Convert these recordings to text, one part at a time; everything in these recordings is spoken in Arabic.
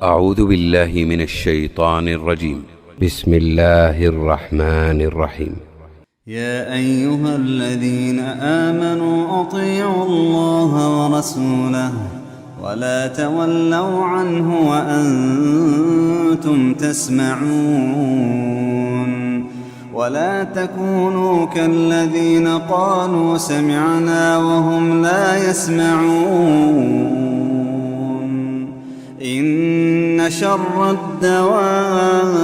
أعوذ بالله من الشيطان الرجيم. بسم الله الرحمن الرحيم. يا أيها الذين آمنوا أطيعوا الله ورسوله ولا تولوا عنه وأنتم تسمعون ولا تكونوا كالذين قالوا سمعنا وهم لا يسمعون. إن شر الدواب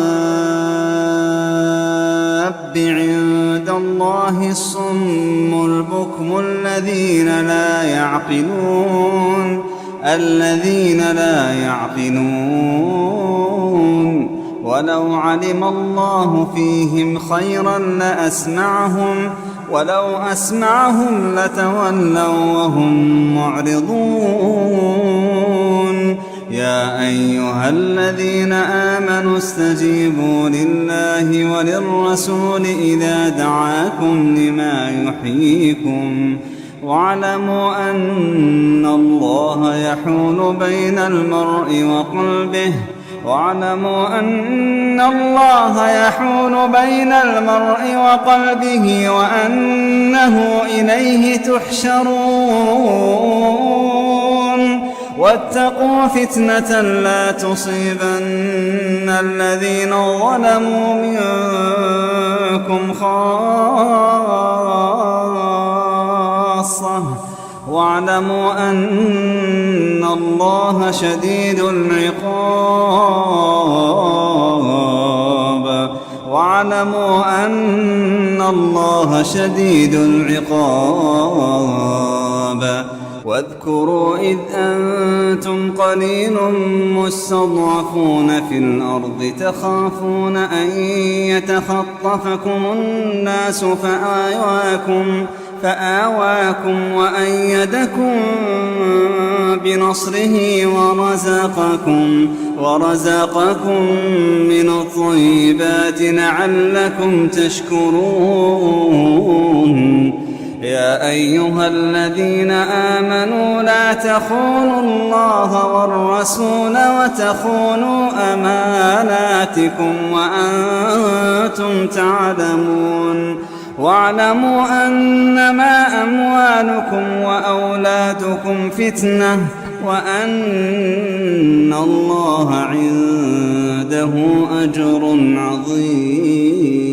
عند الله الصم البكم الذين لا يعقلون ولو علم الله فيهم خيرا لأسمعهم ولو أسمعهم لتولوا وهم معرضون. يا أيها الذين آمنوا استجيبوا لله وللرسول إذا دعاكم لما يحييكم واعلموا أن الله يحول بين المرء وقلبه وأنه إليه تحشرون. واتقوا فتنة لا تصيبن الذين ظلموا منكم خاصة واعلموا أن الله شديد العقاب. واذكروا إذ أنتم قليل مستضعفون في الأرض تخافون أن يتخطفكم الناس فآواكم وأيدكم بنصره ورزقكم من الطيبات لعلكم تشكرون. يا أيها الذين آمنوا لا تخونوا الله والرسول وتخونوا أماناتكم وأنتم تعلمون. واعلموا أنما أموالكم وأولادكم فتنة وأن الله عنده أجر عظيم.